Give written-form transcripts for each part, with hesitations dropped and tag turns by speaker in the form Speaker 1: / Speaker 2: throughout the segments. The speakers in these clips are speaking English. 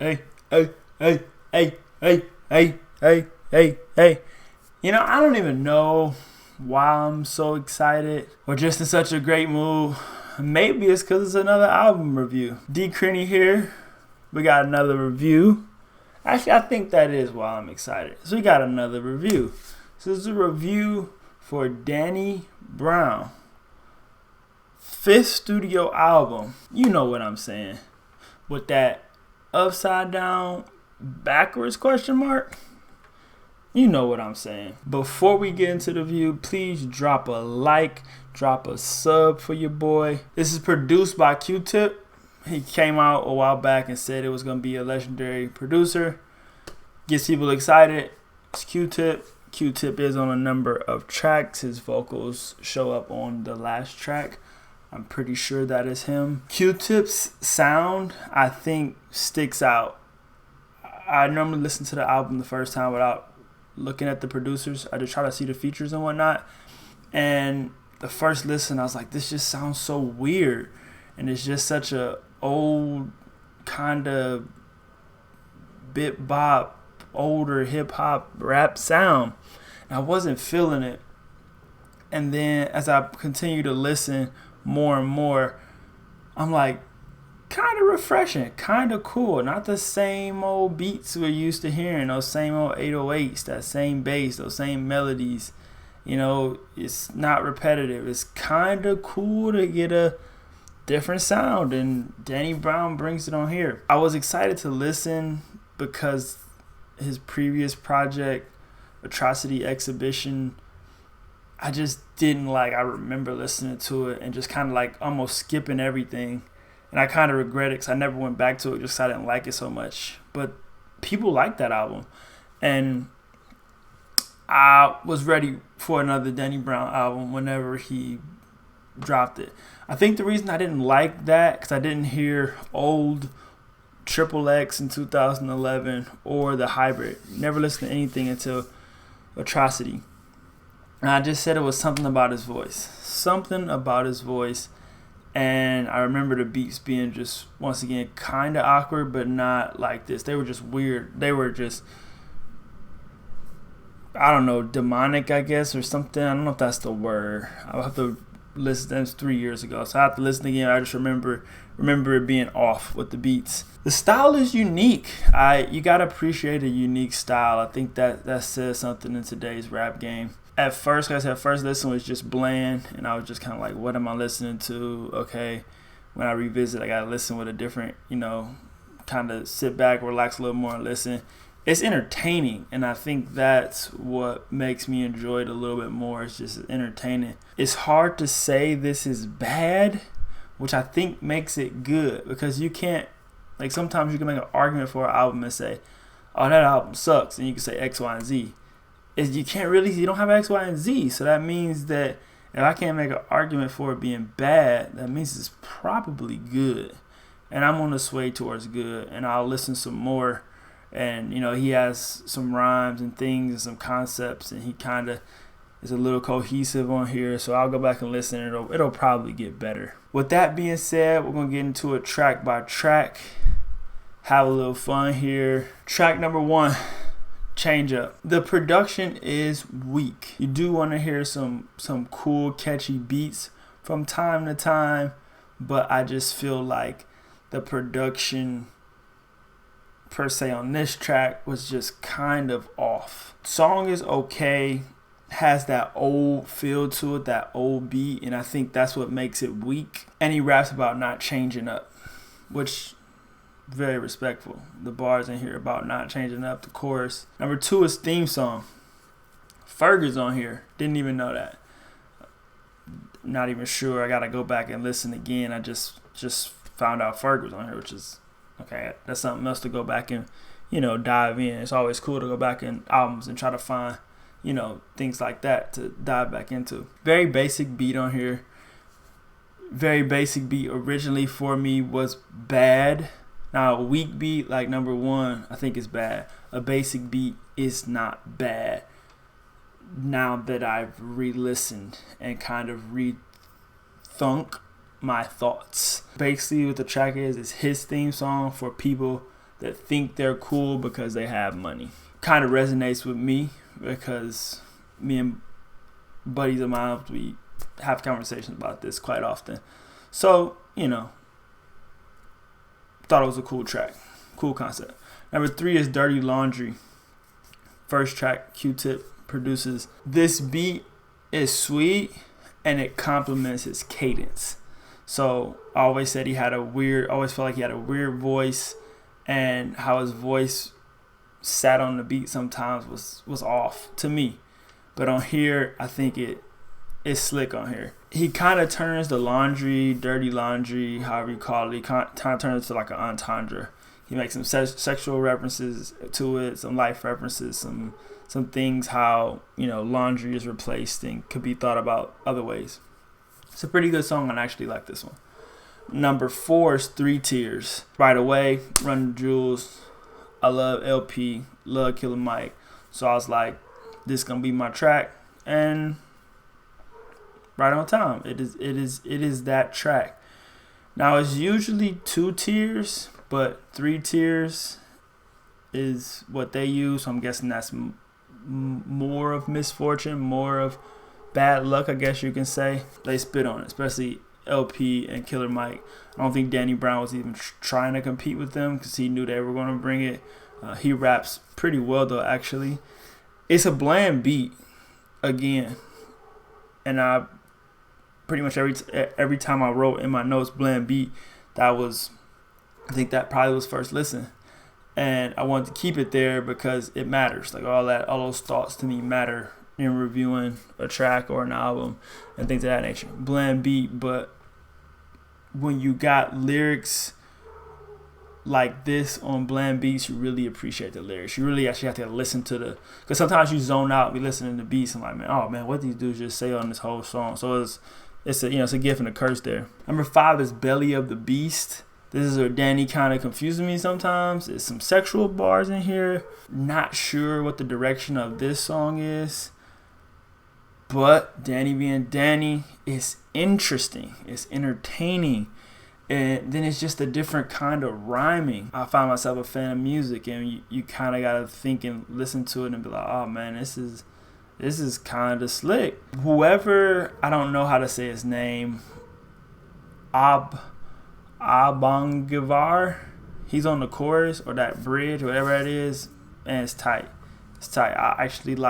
Speaker 1: Hey, hey, hey, hey, hey, hey, hey, hey, hey. I don't even know why I'm so excited or just in such a great mood. Maybe it's because it's another album review. D. Crenny here. We got another review. Actually, I think that is why I'm excited. So we got another review. So this is a review for Danny Brown. 5th studio album. You know what I'm saying. With that upside down backwards question mark. You know what I'm saying. Before we get into the review, please drop a like, drop a sub for your boy. This is produced by Q-Tip. He came out a while back and said it was going to be a legendary producer. Gets people excited. It's Q-Tip. Q-Tip is on a number of tracks. His vocals show up on the last track. I'm pretty sure that is him. Q-Tip's sound, I think, sticks out. I normally listen to the album the first time without looking at the producers. I just try to see the features and whatnot. And the first listen, I was like, this just sounds so weird. And it's just such a old kind of bit bop, older hip hop rap sound. And I wasn't feeling it. And then as I continue to listen more and more, I'm like, kind of refreshing, kind of cool. Not the same old beats we're used to hearing, those same old 808s, that same bass, those same melodies. It's not repetitive. It's kind of cool to get a different sound, and Danny Brown brings it on here. I was excited to listen because his previous project, Atrocity Exhibition, I just didn't like. I remember listening to it and just kind of like almost skipping everything. And I kind of regret it because I never went back to it just because I didn't like it so much. But people like that album. And I was ready for another Danny Brown album whenever he dropped it. I think the reason I didn't like that because I didn't hear old Triple X in 2011 or the Hybrid. Never listened to anything until Atrocity. And I just said it was something about his voice. Something about his voice. And I remember the beats being just, once again, kind of awkward, but not like this. They were just weird. They were just, I don't know, demonic, I guess, or something. I don't know if that's the word. I'll have to listen. That was 3 years ago. So I have to listen again. I just remember it being off with the beats. The style is unique. You got to appreciate a unique style. I think that says something in today's rap game. At first, like I said, first listen was just bland, and I was just kind of like, what am I listening to? Okay, when I revisit, I got to listen with a different, kind of sit back, relax a little more and listen. It's entertaining, and I think that's what makes me enjoy it a little bit more. It's just entertaining. It's hard to say this is bad, which I think makes it good, because you can't, like sometimes you can make an argument for an album and say, oh, that album sucks, and you can say X, Y, and Z. You don't have X, Y, and Z. So that means that if I can't make an argument for it being bad, that means it's probably good. And I'm going to sway towards good. And I'll listen some more. And, he has some rhymes and things and some concepts. And he kind of is a little cohesive on here. So I'll go back and listen. And it'll probably get better. With that being said, we're going to get into it track by track. Have a little fun here. Track number 1. Change Up. The production is weak. You do want to hear some cool, catchy beats from time to time, but I just feel like the production per se on this track was just kind of off. Song is okay, has that old feel to it, that old beat, and I think that's what makes it weak. And he raps about not changing up, which very respectful. The bars in here about not changing up, the chorus. Number 2 is theme song. Ferg's on here. Didn't even know that. Not even sure. I gotta go back and listen again. I just found out Ferg was on here, which is okay. That's something else to go back and dive in. It's always cool to go back in albums and try to find things like that to dive back into. Very basic beat on here. Very basic beat originally for me was bad. Now, a weak beat like number 1, I think is bad. A basic beat is not bad. Now that I've re-listened and kind of rethunk my thoughts. Basically, what the track is his theme song for people that think they're cool because they have money. Kind of resonates with me because me and buddies of mine, we have conversations about this quite often. So, thought it was a cool track, cool concept. Number 3 is Dirty Laundry. First track, Q-Tip produces. This beat is sweet and it complements his cadence. So I always said always felt like he had a weird voice, and how his voice sat on the beat sometimes was off to me. But on here, I think it's slick on here. He kind of turns the laundry, dirty laundry, however you call it, he kind of turns it to like an entendre. He makes some sexual references to it, some life references, some things how, laundry is replaced and could be thought about other ways. It's a pretty good song, and I actually like this one. Number 4 is 3 Tears. Right Away, Run the Jewels. I love LP, love Killer Mike. So I was like, this is gonna be my track, and right on time. It is that track. Now it's usually 2 tears, but 3 tears is what they use. So I'm guessing that's more of misfortune, more of bad luck, I guess you can say. They spit on it, especially LP and Killer Mike. I don't think Danny Brown was even trying to compete with them because he knew they were going to bring it. He raps pretty well, though, actually. It's a bland beat, again. And I pretty much every time I wrote in my notes bland beat, I think that probably was first listen. And I wanted to keep it there because it matters. Like all those thoughts to me matter in reviewing a track or an album and things of that nature. Bland beat, but when you got lyrics like this on bland beats, you really appreciate the lyrics. You really actually have to listen to because sometimes you zone out, be listening to beats and like, man, what these dudes just say on this whole song. So it's a gift and a curse there. Number 5 is Belly of the Beast. This is where Danny kind of confuses me sometimes. There's some sexual bars in here. Not sure what the direction of this song is. But Danny being Danny, it's interesting. It's entertaining. And then it's just a different kind of rhyming. I find myself a fan of music, and you kind of got to think and listen to it and be like, oh man, this is kind of slick. Whoever, I don't know how to say his name, Abangivar, he's on the chorus or that bridge, whatever that is, and it's tight. It's tight. I actually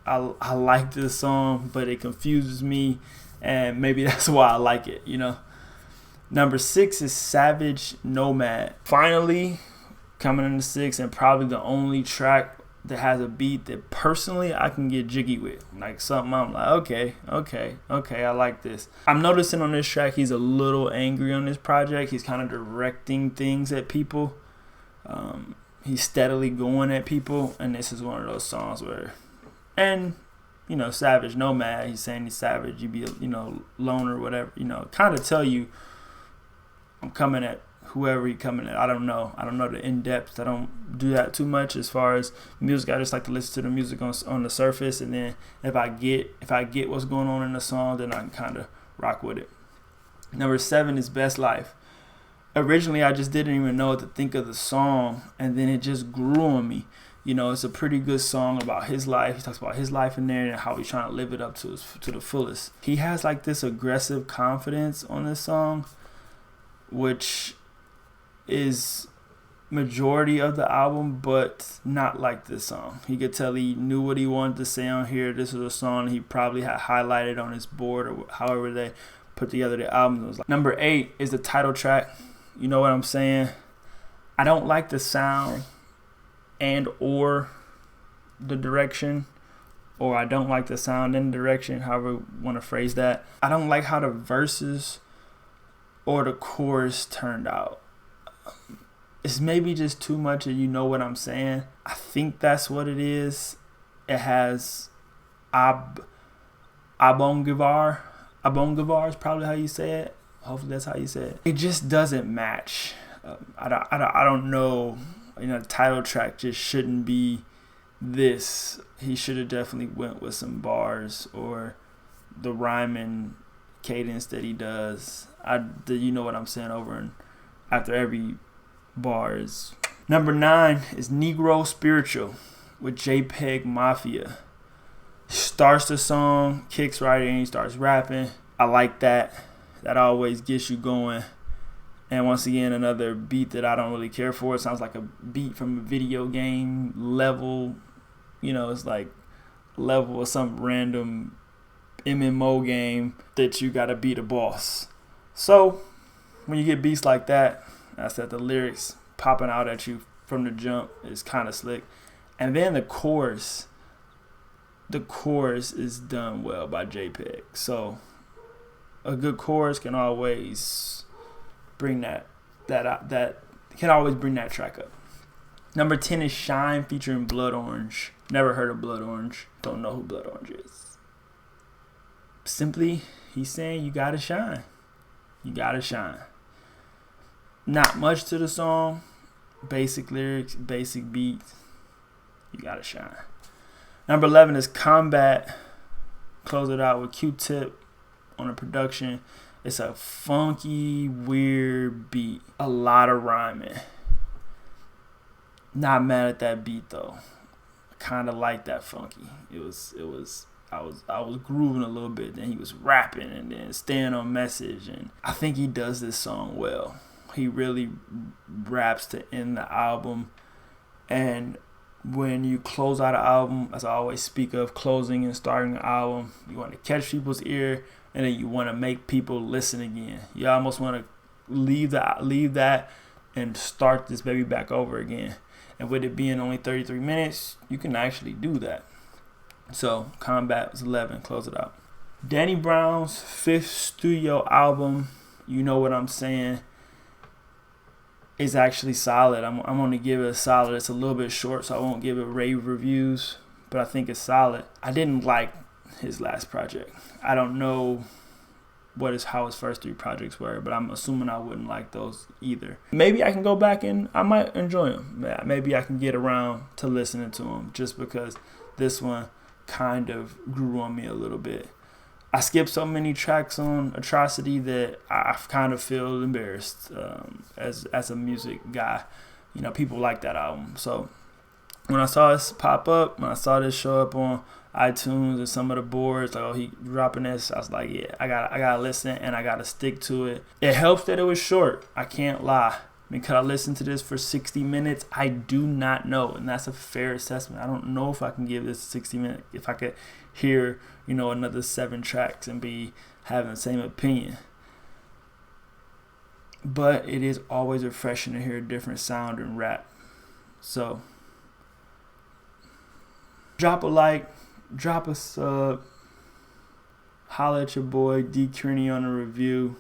Speaker 1: I like this song, but it confuses me, and maybe that's why I like it, Number 6 is Savage Nomad. Finally, coming in the 6th, and probably the only track that has a beat that personally I can get jiggy with. Like something I'm like, okay, I like this. I'm noticing on this track he's a little angry on this project. He's kind of directing things at people. He's steadily going at people, and this is one of those songs where, and Savage Nomad, he's saying he's savage, you be loner, whatever, kind of tell you I'm coming at whoever he coming at. I don't know the in-depth. I don't do that too much as far as music. I just like to listen to the music on the surface, and then if I get what's going on in the song, then I can kind of rock with it. Number 7 is Best Life. Originally, I just didn't even know what to think of the song, and then it just grew on me. It's a pretty good song about his life. He talks about his life in there and how he's trying to live it up to the fullest. He has like this aggressive confidence on this song, which is majority of the album, but not like this song. He could tell he knew what he wanted to say on here. This was a song he probably had highlighted on his board or however they put together the album. It was like, number 8 is the title track. You know what I'm saying? I don't like the sound and or the direction, or I don't like the sound and direction, however you want to phrase that. I don't like how the verses or the chorus turned out. It's maybe just too much of you know what I'm saying. I think that's what it is. It has Abongivar. Abongivar is probably how you say it. Hopefully that's how you say it. It just doesn't match. I don't know. The title track just shouldn't be this. He should have definitely went with some bars or the rhyming cadence that he does. You know what I'm saying, over and after every bar is Number 9 is Negro Spiritual with JPEG Mafia. Starts the song, kicks right in, he starts rapping. I like that. That always gets you going. And once again, another beat that I don't really care for. It sounds like a beat from a video game level. You know, it's like level of some random MMO game that you gotta beat a boss. So when you get beats like that, I said the lyrics popping out at you from the jump is kind of slick. And then the chorus is done well by JPEG. So a good chorus can always bring that can always bring that track up. Number 10 is Shine featuring Blood Orange. Never heard of Blood Orange. Don't know who Blood Orange is. Simply, he's saying you gotta shine. You gotta shine. Not much to the song. Basic lyrics, basic beats. You gotta shine. Number 11 is Combat. Close it out with Q-Tip on the production. It's a funky, weird beat. A lot of rhyming. Not mad at that beat though. Kind of like that funky. I was grooving a little bit. Then he was rapping and then staying on message. And I think he does this song well. He really raps to end the album. And when you close out an album, as I always speak of closing and starting an album, you want to catch people's ear and then you want to make people listen again. You almost want to leave that and start this baby back over again. And with it being only 33 minutes, you can actually do that. So Combat was 11. Close it out. Danny Brown's 5th studio album, You Know What I'm Saying, is actually solid. I'm going to give it a solid. It's a little bit short, so I won't give it rave reviews, but I think it's solid. I didn't like his last project. I don't know how his first 3 projects were, but I'm assuming I wouldn't like those either. Maybe I can go back and I might enjoy them. Maybe I can get around to listening to them just because this one kind of grew on me a little bit. I skipped so many tracks on Atrocity that I kind of feel embarrassed as a music guy. You know, people like that album. So when I saw this pop up, when I saw this show up on iTunes and some of the boards, like, oh, he dropping this, I was like, yeah, I gotta listen and I gotta stick to it. It helps that it was short. I can't lie. Because I listened to this for 60 minutes, I do not know, and that's a fair assessment. I don't know if I can give this 60 minutes, if I could hear, another 7 tracks and be having the same opinion. But it is always refreshing to hear a different sound in rap. So, drop a like, drop a sub, holla at your boy D. Kearney on a review.